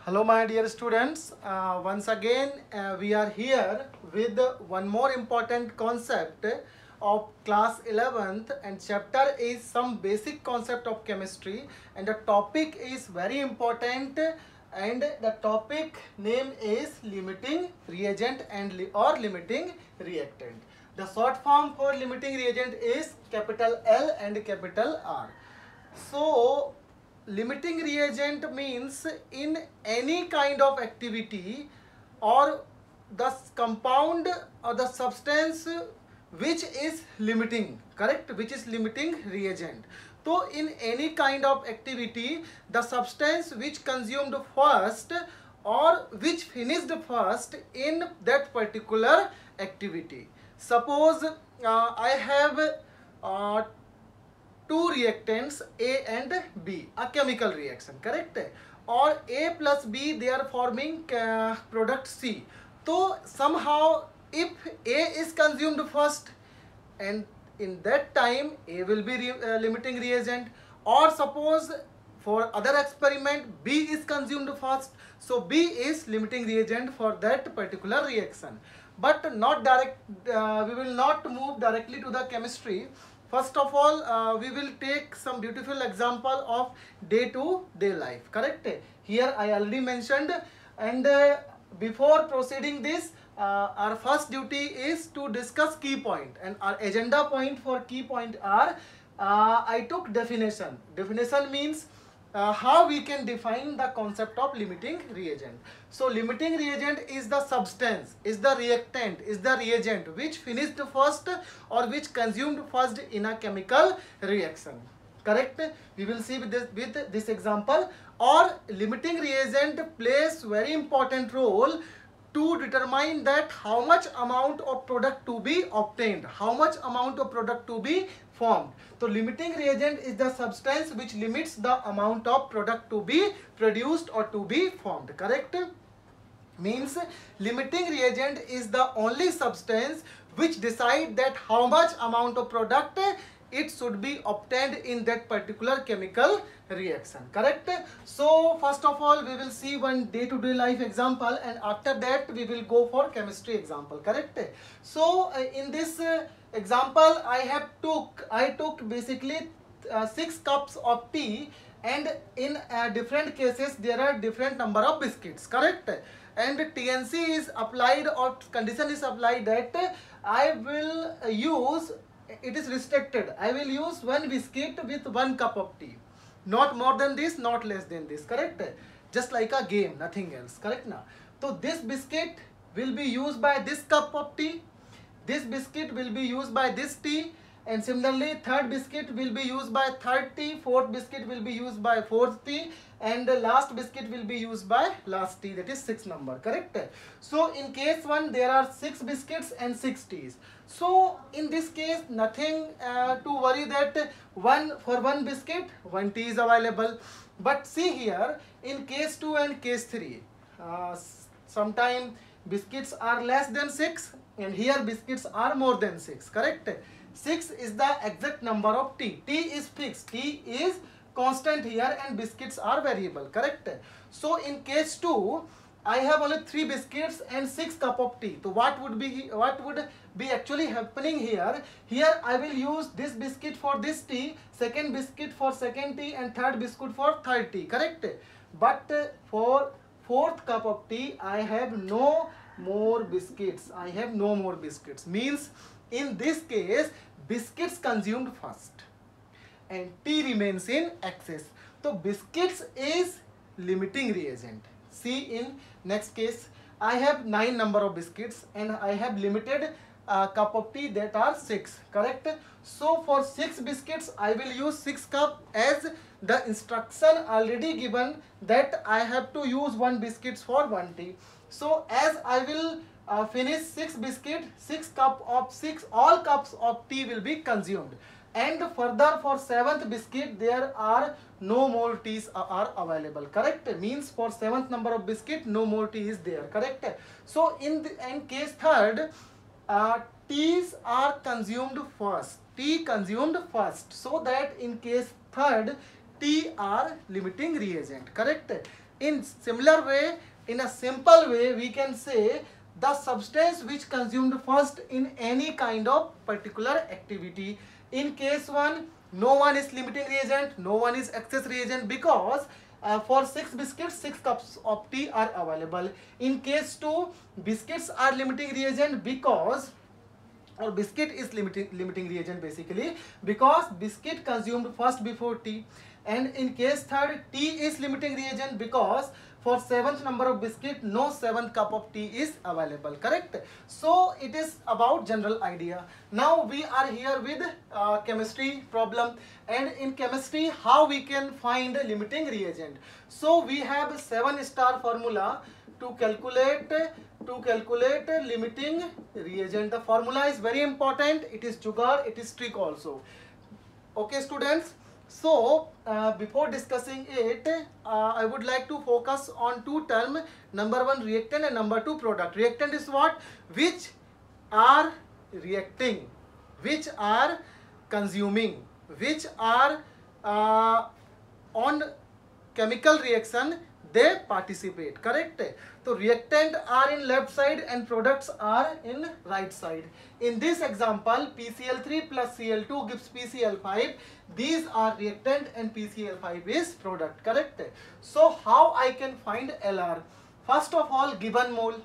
Hello my dear students, once again we are here with one more important concept of class 11th, and chapter is some basic concept of chemistry, and the topic is very important, and the topic name is limiting reagent and or limiting reactant. The short form for limiting reagent is capital L and capital R. So limiting reagent means in any kind of activity or the compound or the substance which is limiting, correct, which is limiting reagent. So in any kind of activity, the substance which consumed first or which finished first in that particular activity. Suppose I have uh, two reactants A and B, a chemical reaction, correct, or A plus B, they are forming product C. So somehow if A is consumed first, and in that time A will be limiting reagent, or suppose for other experiment B is consumed first, so B is limiting reagent for that particular reaction. But not direct, we will not move directly to the chemistry. First of all, we will take some beautiful example of day-to-day life, correct? Here I already mentioned, and before proceeding this, our first duty is to discuss key point, and our agenda point for key point are, I took definition. Definition means how we can define the concept of limiting reagent. So limiting reagent is the substance, is the reactant, is the reagent which finished first or which consumed first in a chemical reaction, correct? We will see with this example. Or limiting reagent plays very important role to determine that how much amount of product to be obtained, how much amount of product to be formed. So limiting reagent is the substance which limits the amount of product to be produced or to be formed, correct? Means limiting reagent is the only substance which decide that how much amount of product it should be obtained in that particular chemical reaction, correct? So first of all we will see one day-to-day life example, and after that we will go for chemistry example, correct? So in this example I took basically 6 cups of tea, and in different cases there are different number of biscuits, correct? And TNC is applied, or condition is applied that I will use, it is restricted, I will use 1 biscuit with 1 cup of tea, not more than this, not less than this, correct? Just like a game, nothing else, correct now? So this biscuit will be used by this cup of tea, this biscuit will be used by this tea, and similarly third biscuit will be used by third tea, fourth biscuit will be used by fourth tea, and the last biscuit will be used by last tea, that is 6 number, correct? So in case 1 there are 6 biscuits and 6 teas. So in this case nothing to worry that for one biscuit 1 tea is available. But see here in case 2 and case 3, sometime biscuits are less than 6, and here biscuits are more than 6, correct? 6 is the exact number of tea. Tea is fixed, tea is constant here, and biscuits are variable, correct? So in case 2 I have only 3 biscuits and 6 cup of tea. So what would be actually happening here? Here I will use this biscuit for this tea, second biscuit for second tea, and third biscuit for third tea, correct? But for fourth cup of tea I have no more biscuits. I have no more biscuits. Means in this case biscuits consumed first and tea remains in excess. So biscuits is limiting reagent. See in next case I have 9 number of biscuits and I have limited cup of tea, that are 6, correct? So for 6 biscuits I will use 6 cup, as the instruction already given that I have to use 1 biscuits for 1 tea. So as I will finish 6 biscuit, 6 cup of 6 all cups of tea will be consumed, and further for 7th biscuit there are no more teas are available, correct? Means for 7th number of biscuit no more tea is there, correct? So in case 3rd, teas are consumed first, tea consumed first, so that in case 3rd tea are limiting reagent, correct? In similar way, in a simple way, we can say the substance which consumed first in any kind of particular activity. In case 1, no one is limiting reagent, no one is excess reagent, because for 6 biscuits 6 cups of tea are available. In case 2, biscuits are limiting reagent because, or biscuit is limiting reagent basically, because biscuit consumed first before tea. And in case 3rd, tea is limiting reagent because for 7th number of biscuit no 7th cup of tea is available. Correct? So it is about general idea. Now we are here with chemistry problem, and in chemistry how we can find a limiting reagent. So we have 7-star formula to calculate limiting reagent. The formula is very important. It is jugaad, it is trick also. Okay students, so before discussing it, I would like to focus on 2 terms. Number 1 reactant and number 2 product. Reactant is what? Which are reacting, which are consuming, which are on chemical reaction they participate. Correct? So reactant are in left side and products are in right side. In this example, PCl3 plus Cl2 gives PCl5. These are reactant and PCl5 is product. Correct? So how I can find LR? First of all, given mole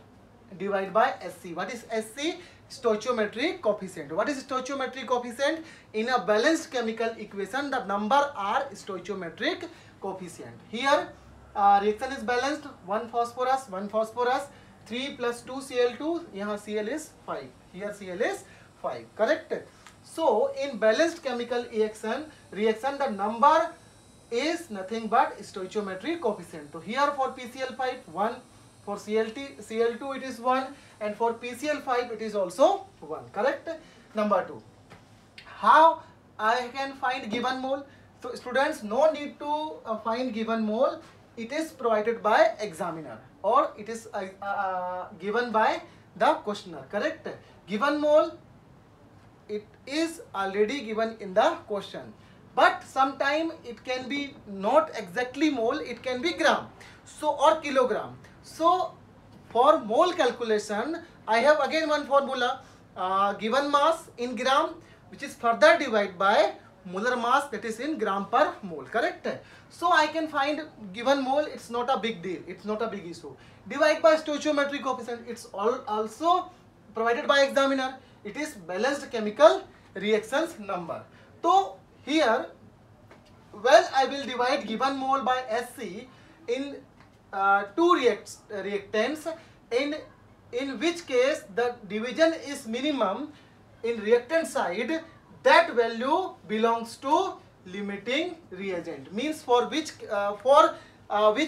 divided by SC. What is SC? Stoichiometric coefficient. What is stoichiometric coefficient? In a balanced chemical equation, the number are stoichiometric coefficient. Here reaction is balanced, 1 phosphorus, 3 plus 2 Cl2, here Cl is 5, here Cl is 5, correct? So in balanced chemical reaction, the number is nothing but stoichiometric coefficient. So here for PCl5 1, for Cl2 it is 1, and for PCl5 it is also 1, correct? Number 2, how I can find given mole? So students, no need to find given mole. It is provided by examiner, or it is given by the questioner. Correct? Given mole, it is already given in the question, but sometime it can be not exactly mole, it can be gram, so or kilogram. So for mole calculation, I have again one formula, given mass in gram, which is further divided by molar mass, that is in gram per mole. Correct? So I can find given mole. It's not a big deal, it's not a big issue. Divide by stoichiometric coefficient, it's also provided by examiner. It is balanced chemical reactions number. So here, well, I will divide given mole by SC in 2 reactants, in which case the division is minimum in reactant side. That value belongs to limiting reagent. Means for which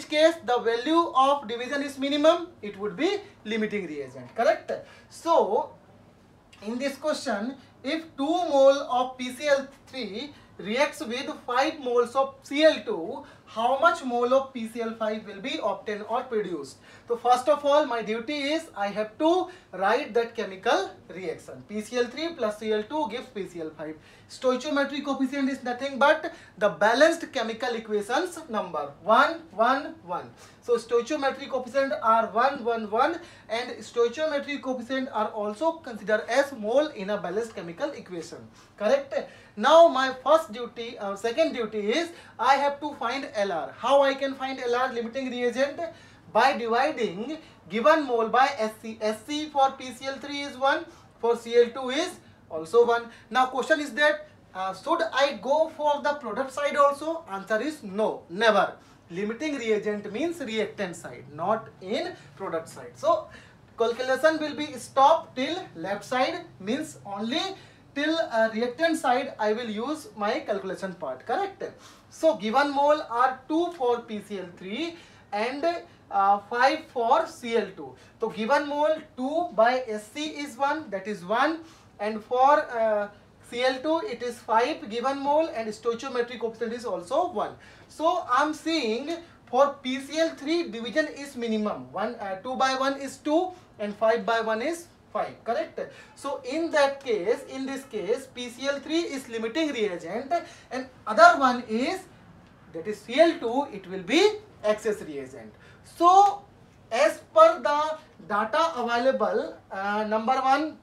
case the value of division is minimum, it would be limiting reagent. Correct? So in this question, if 2 mole of PCl3 reacts with 5 moles of Cl2, how much mole of PCl5 will be obtained or produced? So first of all, my duty is I have to write that chemical reaction. PCl3 plus Cl2 gives PCl5. Stoichiometric coefficient is nothing but the balanced chemical equations number 1, 1, 1. So stoichiometric coefficient are 1, 1, 1, and stoichiometric coefficient are also considered as mole in a balanced chemical equation. Correct? Now my second duty is I have to find LR. How I can find LR, limiting reagent? By dividing given mole by SC. SC for PCl3 is 1, for Cl2 is also 1. Now question is that should I go for the product side also? Answer is no, never. Limiting reagent means reactant side, not in product side. So calculation will be stopped till left side, means only till reactant side I will use my calculation part. Correct? So given mole are 2 for PCl3 and 5 for Cl2. So given mole 2 by SC is 1, that is 1, and for Cl2 it is 5 given mole, and stoichiometric coefficient is also 1. So I am seeing for PCl3 division is minimum. 2 by 1 is 2 and 5 by 1 is 5. Correct? So in this case PCl3 is limiting reagent and other one is that is Cl2, it will be excess reagent. So as per the data available, number one,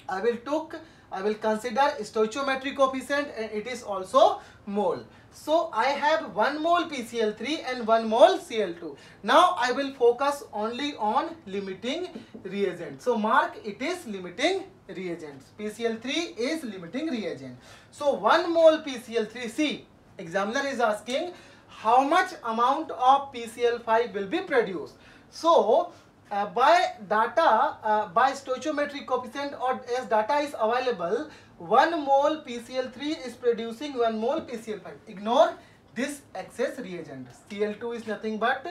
I will consider stoichiometric coefficient, and it is also mole. So I have 1 mole PCl3 and 1 mole Cl2. Now I will focus only on limiting reagent. So mark, it is limiting reagents. PCl3 is limiting reagent. So 1 mole PCl3, see, examiner is asking how much amount of PCl5 will be produced. So by stoichiometric coefficient, or as data is available, 1 mole PCl3 is producing 1 mole PCl5. Ignore this excess reagent. Cl2 is nothing but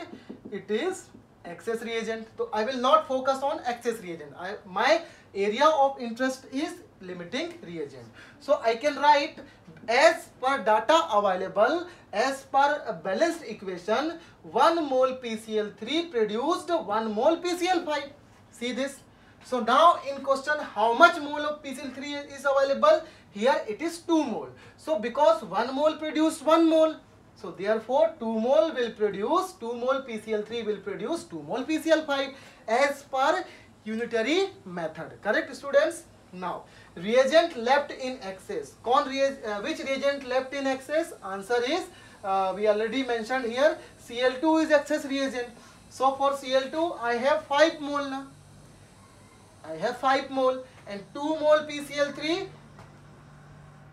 it is excess reagent. So I will not focus on excess reagent. My area of interest is limiting reagent. So I can write, as per data available, as per a balanced equation, 1 mole PCl3 produced 1 mole PCl5. See this? So now in question, how much mole of PCl3 is available? Here it is 2 mole. So because 1 mole produced 1 mole, so therefore 2 mole will produce, 2 mole PCl3 will produce 2 mole PCl5 as per unitary method. Correct, students? Now reagent left in excess. Which reagent left in excess? Answer is, we already mentioned here, Cl2 is excess reagent. So for Cl2 I have 5 mole now. I have 5 mole, and 2 mole PCl3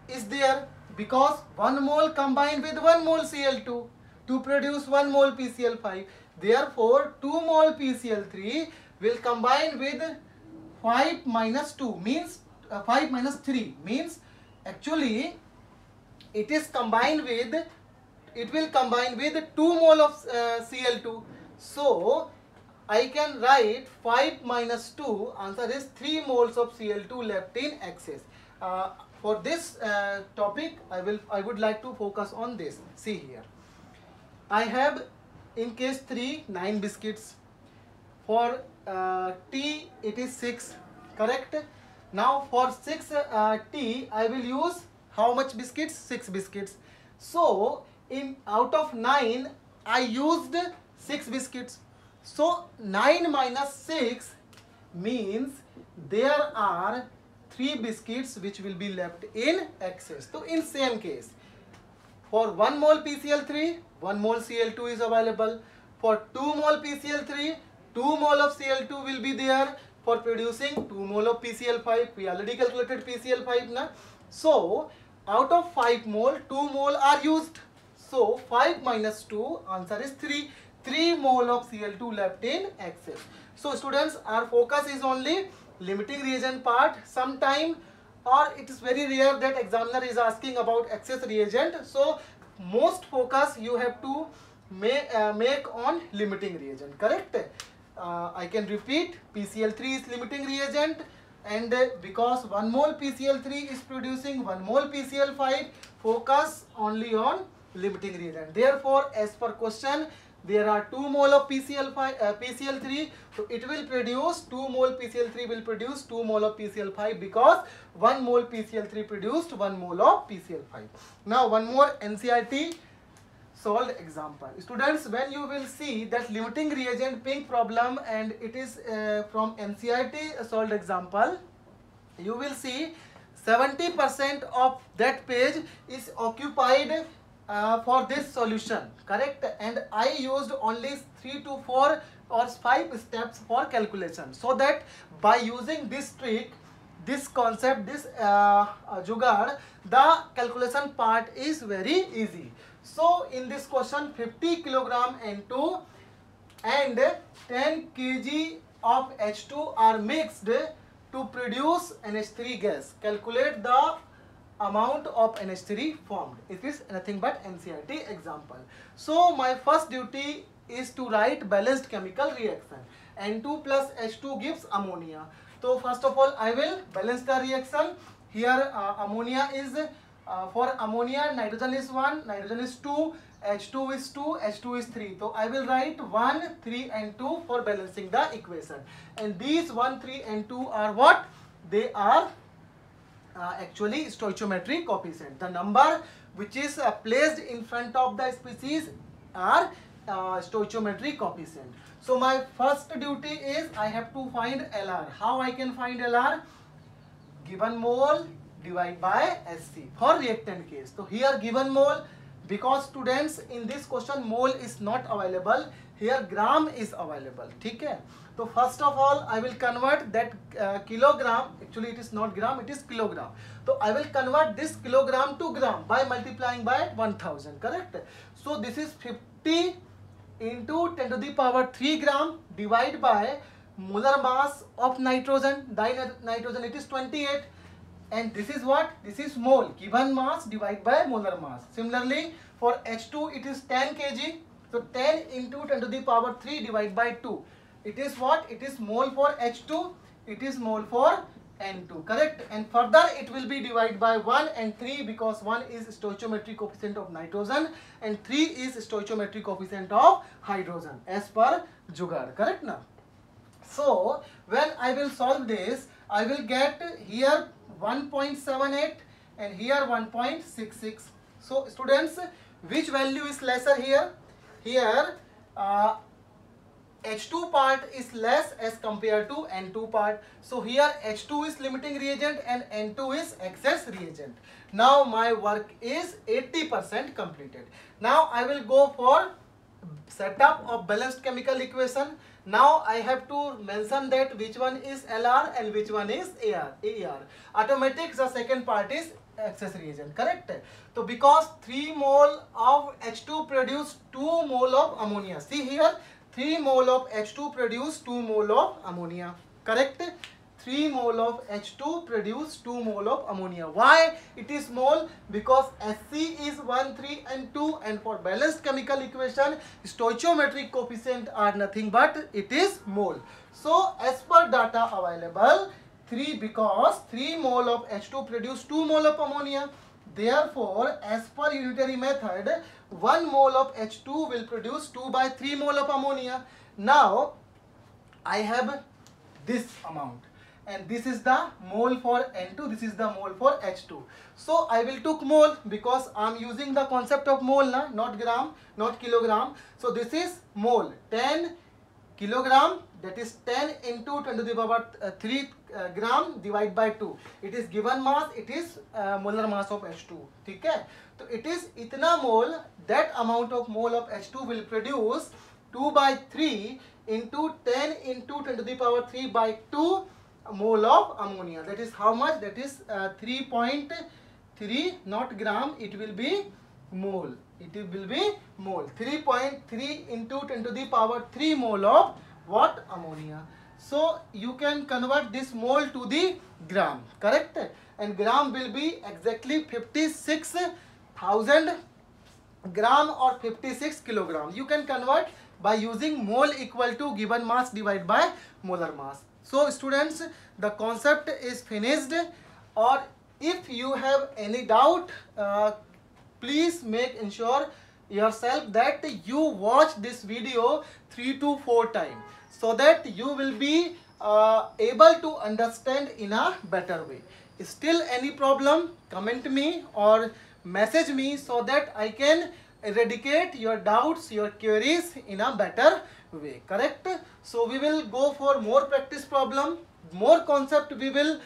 is there, because 1 mole combined with 1 mole Cl2 to produce 1 mole PCl5. Therefore 2 mole PCl3 will combine with 5 minus 2 means 5 minus 3 means actually it will combine with 2 mole of Cl2. So I can write 5 minus 2, answer is 3 moles of Cl2 left in excess. For this topic, I would like to focus on this. See here, I have in case 3 9 biscuits. For T it is 6, correct? Now for 6 T I will use how much biscuits? 6 biscuits. So out of 9 I used 6 biscuits. So 9 minus 6 means there are 3 biscuits which will be left in excess. So in same case, for 1 mole PCl3, 1 mole Cl2 is available. For 2 mole PCl3, 2 mole of Cl2 will be there for producing 2 mole of PCl5. We already calculated PCl5 na. So out of 5 mole, 2 mole are used. So 5 minus 2, answer is 3. 3 mole of Cl2 left in excess. So students, our focus is only limiting reagent part. Sometime, or it is very rare that examiner is asking about excess reagent. So most focus you have to make on limiting reagent, correct? I can repeat, PCl3 is limiting reagent, and because 1 mole PCl3 is producing 1 mole PCl5, focus only on limiting reagent. Therefore, as per question, there are 2 mole of PCl3, so it will produce 2 mole PCl3 will produce 2 mole of PCl5, because 1 mole PCl3 produced 1 mole of PCl5. Now one more NCERT solved example. Students, when you will see that limiting reagent pink problem, and it is from NCERT solved example, you will see 70% of that page is occupied for this solution, correct? And I used only 3 to 4 or 5 steps for calculation, so that by using this trick, this concept, this jugaad, the calculation part is very easy. So in this question, 50 kilogram N2 and 10 kg of H2 are mixed to produce NH3 gas. Calculate the amount of NH3 formed. It is nothing but NCERT example. So my first duty is to write balanced chemical reaction. N2 plus H2 gives ammonia. So first of all, I will balance the reaction. Here ammonia is, for ammonia, nitrogen is 1, nitrogen is 2, H2 is 2, H2 is 3. So I will write 1, 3 and 2 for balancing the equation. And these 1, 3 and 2 are what? They are actually stoichiometric coefficient. The number which is placed in front of the species are stoichiometric coefficient. So my first duty is I have to find LR. How I can find LR? Given mole divide by SC for reactant case. So here given mole, because students in this question mole is not available, here gram is available. ठीक है? So first of all I will convert that kilogram, actually it is not gram, it is kilogram. So I will convert this kilogram to gram by multiplying by 1000, correct? So this is 50 into 10 to the power 3 gram divided by molar mass of nitrogen, dinitrogen, it is 28. And this is what? This is mole, given mass divided by molar mass. Similarly, for H2 it is 10 kg. So 10 into 10 to the power 3 divided by 2. It is what? It is mole for H2. It is mole for N2. Correct? And further it will be divided by 1 and 3 because 1 is stoichiometric coefficient of nitrogen and 3 is stoichiometric coefficient of hydrogen as per Jugaad. Correct now? So when I will solve this, I will get here 1.78 and here 1.66. So students, which value is lesser here? Here H2 part is less as compared to N2 part. So here H2 is limiting reagent and N2 is excess reagent. Now my work is 80% completed. Now I will go for setup of balanced chemical equation. Now I have to mention that which one is LR and which one is AR. Automatics, the second part is excess reagent, correct? So because 3 mole of H2 produce 2 mole of ammonia. See here, 3 mole of H2 produce 2 mole of ammonia, correct? 3 mole of H2 produce 2 mole of ammonia. Why it is mole? Because Sc is 1, 3 and 2, and for balanced chemical equation stoichiometric coefficient are nothing but it is mole. So as per data available, 3, because 3 mole of H2 produce 2 mole of ammonia. Therefore as per unitary method 1 mole of H2 will produce 2 by 3 mole of ammonia. Now I have this amount. And this is the mole for N2, this is the mole for H2. So I will took mole because I am using the concept of mole, not gram, not kilogram. So this is mole, 10 kilogram, that is 10 into 10 to the power 3 gram divided by 2. It is given mass, it is molar mass of H2. ठीक है? So it is itna mole, that amount of mole of H2 will produce 2 by 3 into 10 into 10 to the power 3 by 2 mole of ammonia. That is how much? That is 3.3, not gram, it will be mole. It will be mole. 3.3 into 10 to the power 3 mole of what? Ammonia. So you can convert this mole to the gram, correct? And gram will be exactly 56,000 gram or 56 kilogram. You can convert by using mole equal to given mass divided by molar mass. So students, the concept is finished, or if you have any doubt, please make ensure yourself that you watch this video 3 to 4 times so that you will be able to understand in a better way. Still any problem, comment me or message me so that I can eradicate your doubts, your queries in a better way, correct? So we will go for more practice problem, more concept we will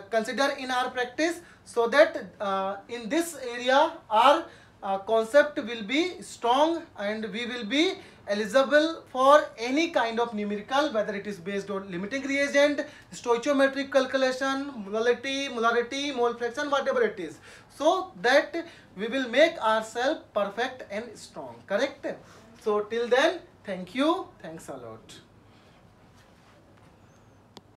consider in our practice, so that in this area our concept will be strong and we will be eligible for any kind of numerical, whether it is based on limiting reagent, stoichiometric calculation, molarity, mole fraction, whatever it is, so that we will make ourselves perfect and strong, correct? So till then, thank you, thanks a lot.